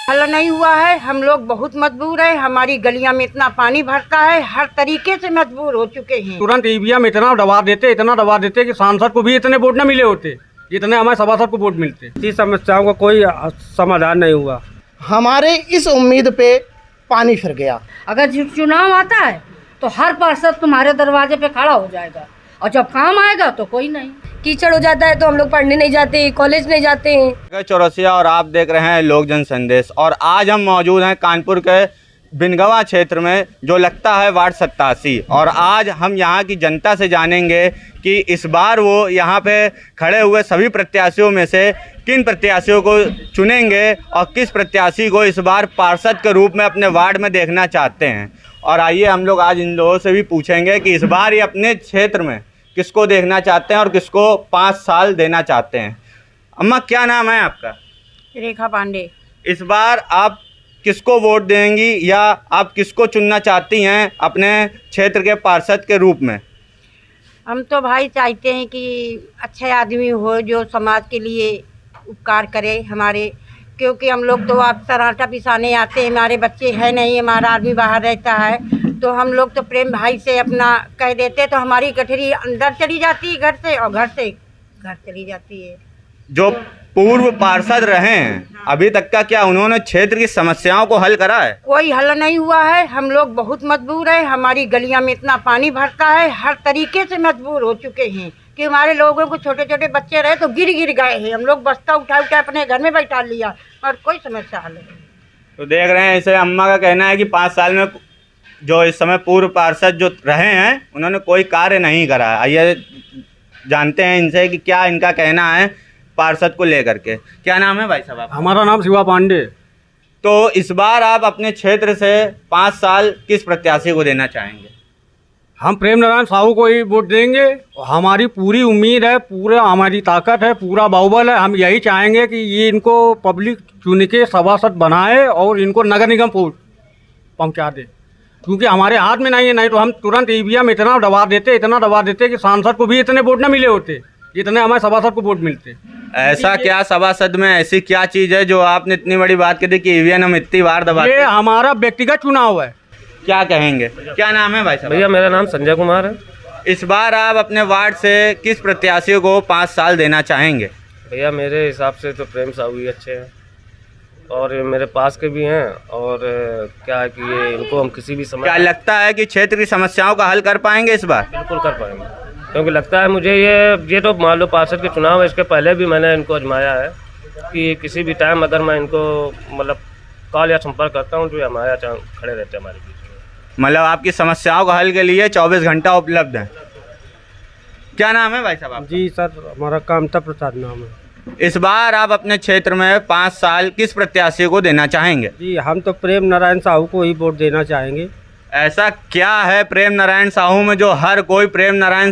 हल नहीं हुआ है। हम लोग बहुत मजबूर है, हमारी गलियां में इतना पानी भरता है, हर तरीके से मजबूर हो चुके हैं। तुरंत ईवीएम इतना दबा देते कि सांसद को भी इतने वोट न मिले होते जितने हमारे सभासद को वोट मिलते। इस समस्याओं का कोई समाधान नहीं हुआ। हमारे इस उम्मीद पे पानी फिर गया। अगर चुनाव आता है तो हर पार्षद तुम्हारे दरवाजे पे खड़ा हो जाएगा और जब काम आएगा तो कोई नहीं। कीचड़ हो जाता है तो हम लोग पढ़ने नहीं जाते, कॉलेज नहीं जाते हैं। चौरसिया और आप देख रहे हैं लोक जन संदेश और आज हम मौजूद हैं कानपुर के बिनगवा क्षेत्र में जो लगता है वार्ड 87 और आज हम यहाँ की जनता से जानेंगे कि इस बार वो यहाँ पे खड़े हुए सभी प्रत्याशियों में से किन प्रत्याशियों को चुनेंगे और किस प्रत्याशी को इस बार पार्षद के रूप में अपने वार्ड में देखना चाहते हैं। और आइए हम लोग आज इन लोगों से भी पूछेंगे कि इस बार ये अपने क्षेत्र में किसको देखना चाहते हैं और किसको 5 साल देना चाहते हैं। अम्मा क्या नाम है आपका? रेखा पांडे। इस बार आप किसको वोट देंगी या आप किसको चुनना चाहती हैं अपने क्षेत्र के पार्षद के रूप में? हम तो भाई चाहते हैं कि अच्छे आदमी हो जो समाज के लिए उपकार करे हमारे, क्योंकि हम लोग तो अक्सर आटा पिसाने आते हैं, हमारे बच्चे हैं नहीं, हमारा आदमी बाहर रहता है, तो हम लोग तो प्रेम भाई से अपना कह देते तो हमारी गठरी अंदर चली जाती है घर से और घर से घर चली जाती है। जो पूर्व पार्षद रहे हैं अभी तक का क्या उन्होंने क्षेत्र की समस्याओं को हल करा है? कोई हल नहीं हुआ है। हम लोग बहुत मजबूर है, हमारी गलियां में इतना पानी भरता है, हर तरीके से मजबूर हो चुके हैं कि हमारे लोगों को छोटे छोटे बच्चे रहे तो गिर गए हैं। हम लोग बस्ता उठा अपने घर में बैठा लिया और कोई समस्या हल नहीं। तो देख रहे हैं इसे अम्मा का कहना है कि 5 साल में जो इस समय पूर्व पार्षद जो रहे हैं उन्होंने कोई कार्य नहीं करा है। आइए जानते हैं इनसे कि क्या इनका कहना है पार्षद को लेकर के। क्या नाम है भाई साहब आपका? हमारा नाम शिवा पांडे। तो इस बार आप अपने क्षेत्र से 5 साल किस प्रत्याशी को देना चाहेंगे? हम प्रेम नारायण साहू को ही वोट देंगे। हमारी पूरी उम्मीद है, पूरा हमारी ताकत है, पूरा बाहुबल है। हम यही चाहेंगे कि ये इनको पब्लिक चुन के सभासद बनाए और इनको नगर निगम पहुंचा दे, क्योंकि हमारे हाथ में नहीं है। नहीं तो हम तुरंत ईवीएम इतना दबा देते कि सांसद को भी इतने वोट न मिले होते जितने हमारे सभासद को वोट मिलते। ऐसा क्या सभासद में ऐसी क्या चीज़ है जो आपने इतनी बड़ी बात करी कि ईवीएम हम इतनी बार दबाते? ये हमारा व्यक्तिगत चुनाव है। क्या कहेंगे? क्या नाम है भाई साहब? भैया मेरा नाम संजय कुमार है। इस बार आप अपने वार्ड से किस प्रत्याशी को 5 साल देना चाहेंगे? भैया मेरे हिसाब से तो प्रेम साहू ही अच्छे हैं और मेरे पास के भी हैं और क्या है कि ये इनको हम किसी भी समय क्या लगता है कि क्षेत्र की समस्याओं का हल कर पाएंगे इस बार? बिल्कुल कर पाएंगे, क्योंकि लगता है मुझे ये तो मान लो पार्षद के चुनाव है, इसके पहले भी मैंने इनको आजमाया है कि किसी भी टाइम अगर मैं इनको मतलब कॉल या संपर्क करता हूँ तो हमारे यहाँ खड़े रहते हैं हमारे बीच में। मतलब आपकी समस्याओं का हल के लिए 24 घंटा उपलब्ध है। क्या नाम है भाई साहब आपका? जी सर, हमारा कामता प्रसाद नाम है। इस बार आप अपने क्षेत्र में 5 साल किस प्रत्याशी को देना चाहेंगे? जी हम तो प्रेम नारायण साहू को ही वोट देना चाहेंगे। ऐसा क्या है प्रेम नारायण साहू में जो हर कोई प्रेम नारायण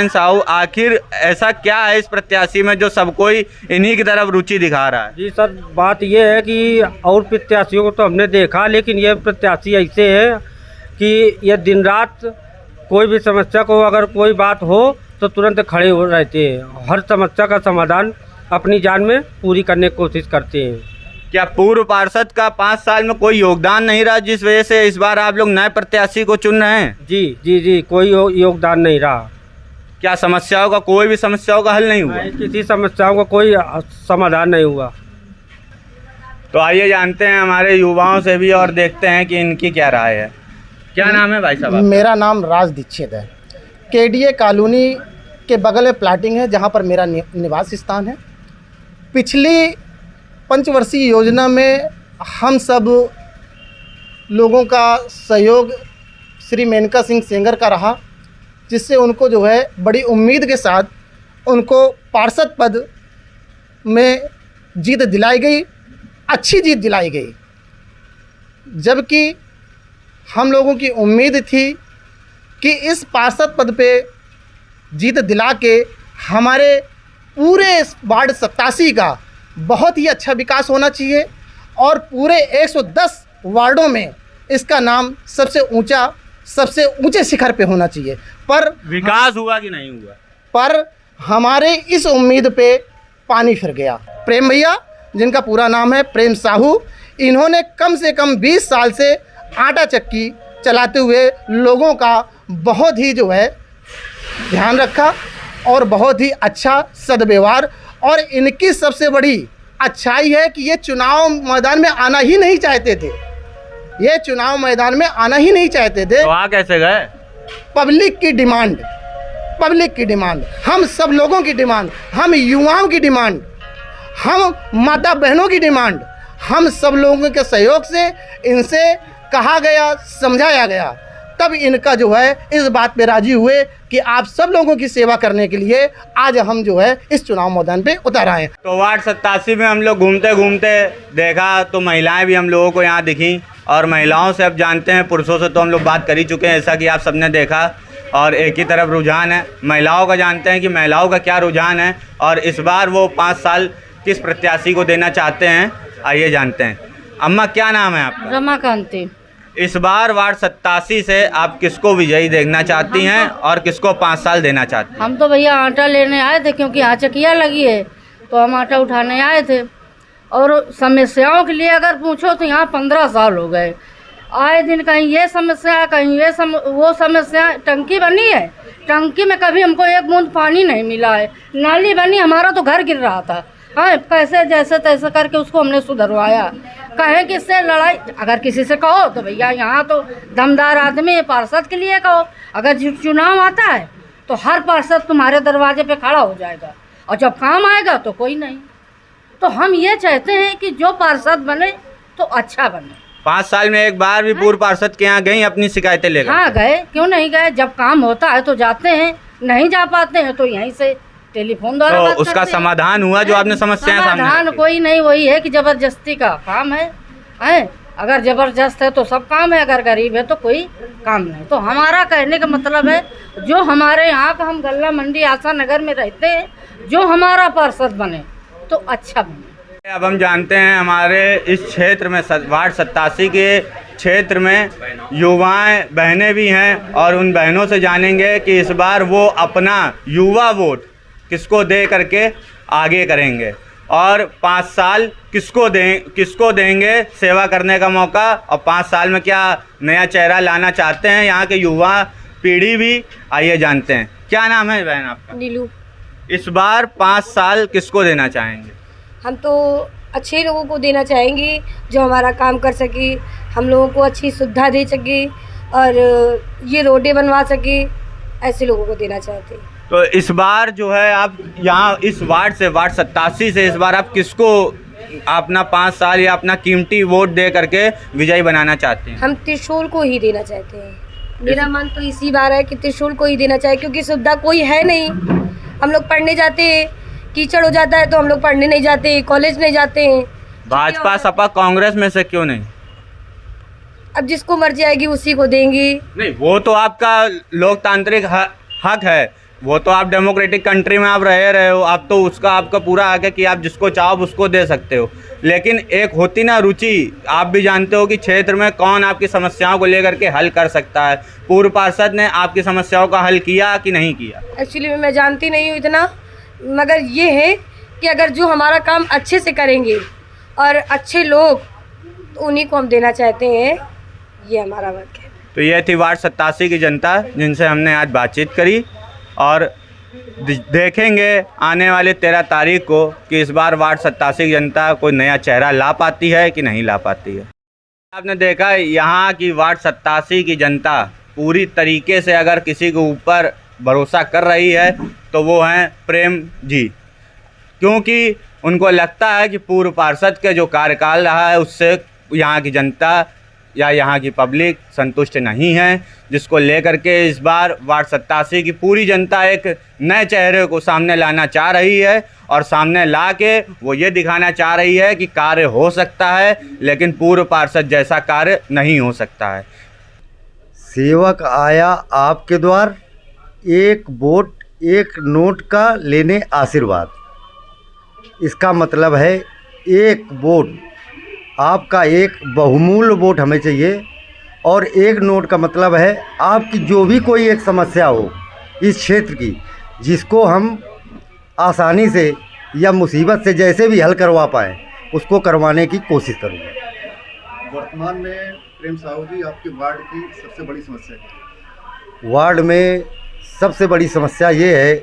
साहू, आखिर ऐसा क्या है इस प्रत्याशी में जो सब कोई इन्हीं की तरफ रुचि दिखा रहा है? जी सर, बात ये है कि और प्रत्याशियों को तो हमने देखा, लेकिन ये प्रत्याशी ऐसे है कि ये दिन रात कोई भी समस्या को अगर कोई बात हो तो तुरंत खड़े हो रहते हैं, हर समस्या का समाधान अपनी जान में पूरी करने की कोशिश करते हैं। क्या पूर्व पार्षद का 5 साल में कोई योगदान नहीं रहा जिस वजह से इस बार आप लोग नए प्रत्याशी को चुन रहे हैं? जी कोई योगदान नहीं रहा। क्या समस्याओं का कोई भी समस्याओं का हल नहीं हुआ? किसी समस्याओं का कोई समाधान नहीं हुआ। तो आइए जानते हैं हमारे युवाओं से भी और देखते हैं कि इनकी क्या राय है। क्या नाम है भाई साहब? मेरा नाम राज दीक्षित है। केडीए कॉलोनी के बगल में प्लाटिंग है जहाँ पर मेरा निवास स्थान है। पिछली पंचवर्षीय योजना में हम सब लोगों का सहयोग श्री मेनका सिंह सेंगर का रहा, जिससे उनको जो है बड़ी उम्मीद के साथ उनको पार्षद पद में जीत दिलाई गई, अच्छी जीत दिलाई गई। जबकि हम लोगों की उम्मीद थी कि इस पार्षद पद पे जीत दिला के हमारे पूरे वार्ड 87 का बहुत ही अच्छा विकास होना चाहिए और पूरे 110 वार्डों में इसका नाम सबसे ऊंचे शिखर पे होना चाहिए। पर विकास हुआ कि नहीं हुआ? पर हमारे इस उम्मीद पे पानी फिर गया। प्रेम भैया, जिनका पूरा नाम है प्रेम साहू, इन्होंने कम से कम 20 साल से आटा चक्की चलाते हुए लोगों का बहुत ही जो है ध्यान रखा और बहुत ही अच्छा सद्व्यवहार, और इनकी सबसे बड़ी अच्छाई है कि ये चुनाव मैदान में आना ही नहीं चाहते थे। ये चुनाव मैदान में आना ही नहीं चाहते थे। तो वहाँ कैसे गए? पब्लिक की डिमांड, पब्लिक की डिमांड, हम सब लोगों की डिमांड, हम युवाओं की डिमांड, हम माता बहनों की डिमांड, हम सब लोगों के सहयोग से इनसे कहा गया, समझाया गया, तब इनका जो है इस बात पे राजी हुए कि आप सब लोगों की सेवा करने के लिए आज हम जो है इस चुनाव मैदान पे उतर आए। तो वार्ड 87 में हम लोग घूमते घूमते देखा तो महिलाएं भी हम लोगों को यहाँ दिखी, और महिलाओं से अब जानते हैं, पुरुषों से तो हम लोग बात कर ही चुके हैं जैसा कि आप सबने देखा, और एक ही तरफ रुझान है। महिलाओं का जानते हैं कि महिलाओं का क्या रुझान है और इस बार वो 5 साल किस प्रत्याशी को देना चाहते हैं, आइए जानते हैं। अम्मा क्या नाम है आपका? रमाकांति। इस बार वार्ड 87 से आप किसको विजयी देखना चाहती हैं और किसको 5 साल देना चाहती हैं? हम तो भैया आटा लेने आए थे, क्योंकि यहाँ चकिया लगी है तो हम आटा उठाने आए थे। और समस्याओं के लिए अगर पूछो तो यहाँ 15 साल हो गए, आए दिन कहीं ये समस्या, कहीं ये वो समस्या। टंकी बनी है, टंकी में कभी हमको एक बूंद पानी नहीं मिला है। नाली बनी, हमारा तो घर गिर रहा था, हाँ कैसे जैसे तैसे करके उसको हमने सुधरवाया। कहें कि इससे लड़ाई, अगर किसी से कहो तो भैया यहाँ तो दमदार आदमी है, पार्षद के लिए कहो। अगर चुनाव आता है तो हर पार्षद तुम्हारे दरवाजे पे खड़ा हो जाएगा, और जब काम आएगा तो कोई नहीं। तो हम ये चाहते हैं कि जो पार्षद बने तो अच्छा बने। 5 साल में एक बार भी पूर्व पार्षद के यहाँ गई अपनी शिकायतें लेकर? हाँ गए, क्यों नहीं गए। जब काम होता है तो जाते हैं, नहीं जा पाते हैं तो यहीं से टेलीफोन द्वारा तो बात उसका करते हैं। समाधान हुआ जो आपने समस्याएं सामने समाधान रखी? कोई नहीं, वही है कि जबरदस्ती का काम है। अगर जबरदस्त है तो सब काम है, अगर गरीब है तो कोई काम नहीं। तो हमारा कहने का मतलब है, जो हमारे यहाँ का, हम गल्ला मंडी आशा नगर में रहते हैं, जो हमारा पार्षद बने तो अच्छा बने। अब हम जानते हैं हमारे इस क्षेत्र में, वार्ड 87 के क्षेत्र में युवाएं बहनें भी हैं, और उन बहनों से जानेंगे कि इस बार वो अपना युवा वोट किसको दे करके आगे करेंगे, और 5 साल किसको देंगे सेवा करने का मौका, और 5 साल में क्या नया चेहरा लाना चाहते हैं यहाँ के युवा पीढ़ी भी। आइए जानते हैं। क्या नाम है बहन आपका? नीलू। इस बार 5 साल किसको देना चाहेंगे? हम तो अच्छे लोगों को देना चाहेंगे जो हमारा काम कर सके, हम लोगों को अच्छी सुविधा दे सके और ये रोडें बनवा सके, ऐसे लोगों को देना चाहते हैं। तो इस बार जो है आप यहाँ इस वार्ड से, वार्ड 87 से इस बार आप किसको अपना 5 साल या अपना कीमती वोट दे करके विजयी बनाना चाहते हैं? हम त्रिशूल को ही देना चाहते हैं। मेरा मन तो इसी बार है कि त्रिशूल को ही देना चाहिए, क्योंकि सुविधा कोई है नहीं। हम लोग पढ़ने जाते हैं, कीचड़ हो जाता है तो हम लोग पढ़ने नहीं जाते, कॉलेज नहीं जाते हैं। भाजपा सपा कांग्रेस में से क्यों नहीं? अब जिसको मर्जी आएगी उसी को देंगे। नहीं, वो तो आपका लोकतांत्रिक हक है, वो तो आप डेमोक्रेटिक कंट्री में आप रहे हो, आप तो उसका आपका पूरा हक है कि आप जिसको चाहो उसको दे सकते हो। लेकिन एक होती ना रुचि, आप भी जानते हो कि क्षेत्र में कौन आपकी समस्याओं को लेकर के हल कर सकता है। पूर्व पार्षद ने आपकी समस्याओं का हल किया कि नहीं किया? एक्चुअली मैं जानती नहीं हूँ इतना, मगर ये है कि अगर जो हमारा काम अच्छे से करेंगे और अच्छे लोग, तो उन्हीं को हम देना चाहते हैं, ये हमारा वर्क है। तो ये थी वार्ड 87 की जनता जिनसे हमने आज बातचीत करी, और देखेंगे आने वाले 13 तारीख को कि इस बार वार्ड 87 की जनता कोई नया चेहरा ला पाती है कि नहीं ला पाती है। आपने देखा यहाँ की वार्ड 87 की जनता पूरी तरीके से अगर किसी के ऊपर भरोसा कर रही है तो वो हैं प्रेम जी, क्योंकि उनको लगता है कि पूर्व पार्षद के जो कार्यकाल रहा है उससे यहाँ की जनता या यहाँ की पब्लिक संतुष्ट नहीं है, जिसको लेकर के इस बार वार्ड 87 की पूरी जनता एक नए चेहरे को सामने लाना चाह रही है, और सामने ला के वो ये दिखाना चाह रही है कि कार्य हो सकता है, लेकिन पूर्व पार्षद जैसा कार्य नहीं हो सकता है। सेवक आया आपके द्वार, एक वोट एक नोट का लेने आशीर्वाद। इसका मतलब है एक वोट आपका, एक बहुमूल्य वोट हमें चाहिए, और एक नोट का मतलब है आपकी जो भी कोई एक समस्या हो इस क्षेत्र की, जिसको हम आसानी से या मुसीबत से जैसे भी हल करवा पाएँ, उसको करवाने की कोशिश करूँगा। वर्तमान में प्रेम साहू जी आपके वार्ड की सबसे बड़ी समस्या है? वार्ड में सबसे बड़ी समस्या ये है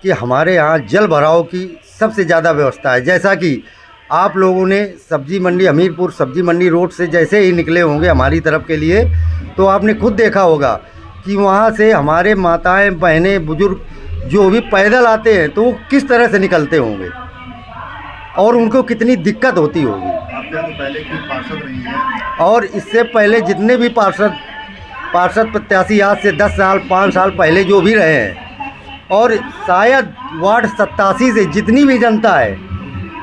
कि हमारे यहाँ जल भराव की सबसे ज़्यादा व्यवस्था है। जैसा कि आप लोगों ने सब्जी मंडी हमीरपुर सब्जी मंडी रोड से जैसे ही निकले होंगे हमारी तरफ के लिए, तो आपने खुद देखा होगा कि वहाँ से हमारे माताएं बहनें बुजुर्ग जो भी पैदल आते हैं तो वो किस तरह से निकलते होंगे और उनको कितनी दिक्कत होती होगी। आपके यहाँ तो पहले की पार्षद रही है और इससे पहले जितने भी पार्षद प्रत्याशी आज से 10 साल 5 साल पहले जो भी रहे हैं, और शायद वार्ड 87 से जितनी भी जनता है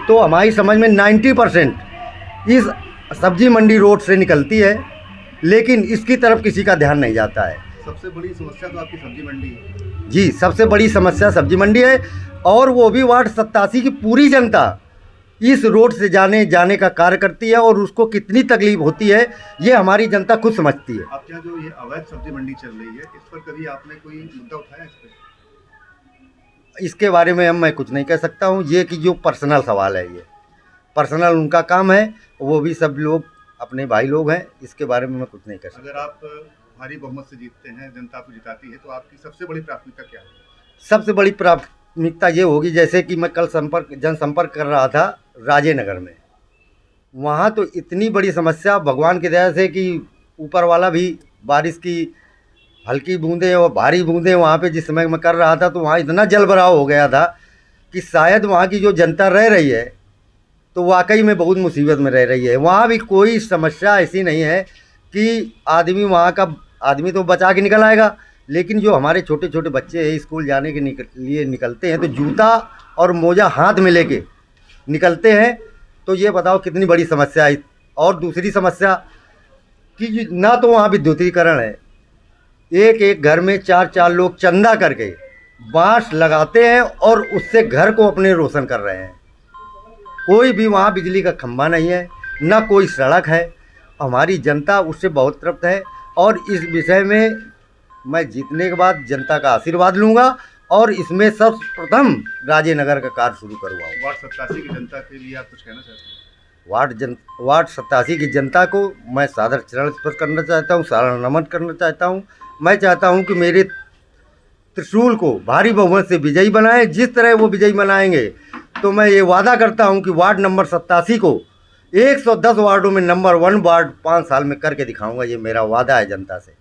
तो हमारी समझ में 90% इस सब्जी मंडी रोड से निकलती है, लेकिन इसकी तरफ किसी का ध्यान नहीं जाता है। सबसे बड़ी समस्या तो आपकी सब्जी मंडी है। जी, सबसे बड़ी समस्या सब्जी मंडी है, और वो भी वार्ड 87 की पूरी जनता इस रोड से जाने का कार्य करती है, और उसको कितनी तकलीफ होती है ये हमारी जनता खुद समझती है। आपके यहाँ जो ये अवैध सब्जी मंडी चल रही है, इस पर कभी आपने कोई मुद्दा उठाया इस पर? इसके बारे में मैं कुछ नहीं कह सकता हूँ। ये कि जो पर्सनल सवाल है, ये पर्सनल उनका काम है, वो भी सब लोग अपने भाई लोग हैं, इसके बारे में मैं कुछ नहीं कह सकता। अगर आप भारी बहुमत से जीतते हैं, जनता आपको जिताती है, तो आपकी सबसे बड़ी प्राथमिकता क्या है? सबसे बड़ी प्राथमिकता ये होगी, जैसे कि मैं कल जनसंपर्क कर रहा था राजेनगर में, वहाँ तो इतनी बड़ी समस्या भगवान की दया से कि ऊपर वाला भी बारिश की हल्की बूंदें और भारी बूंदें वहाँ पे जिस समय मैं कर रहा था तो वहाँ इतना जल भराव हो गया था कि शायद वहाँ की जो जनता रह रही है तो वाकई में बहुत मुसीबत में रह रही है। वहाँ भी कोई समस्या ऐसी नहीं है कि आदमी तो बचा के निकल आएगा, लेकिन जो हमारे छोटे छोटे बच्चे हैं स्कूल जाने के लिए निकलते हैं तो जूता और मोजा हाथ में लेके निकलते हैं, तो ये बताओ कितनी बड़ी समस्या है। और दूसरी समस्या कि ना तो वहाँ विद्युतीकरण है, एक घर में 4 लोग चंदा करके बांस लगाते हैं और उससे घर को अपने रोशन कर रहे हैं। कोई भी वहाँ बिजली का खंभा नहीं है, ना कोई सड़क है। हमारी जनता उससे बहुत तृप्त है, और इस विषय में मैं जीतने के बाद जनता का आशीर्वाद लूँगा और इसमें सर्वप्रथम राजेनगर का कार्य शुरू करवाऊँ। वार्ड 87 की जनता के लिए आप कुछ कहना चाहते हैं? वार्ड 87 की जनता को मैं सादर चरण स्पर्श करना चाहता हूँ, सादर नमन करना चाहता हूँ। मैं चाहता हूँ कि मेरे त्रिशूल को भारी बहुमत से विजयी बनाएं। जिस तरह वो विजयी बनाएंगे तो मैं ये वादा करता हूँ कि वार्ड नंबर 87 को 110 वार्डों में नंबर 1 वार्ड 5 साल में करके दिखाऊंगा। ये मेरा वादा है जनता से।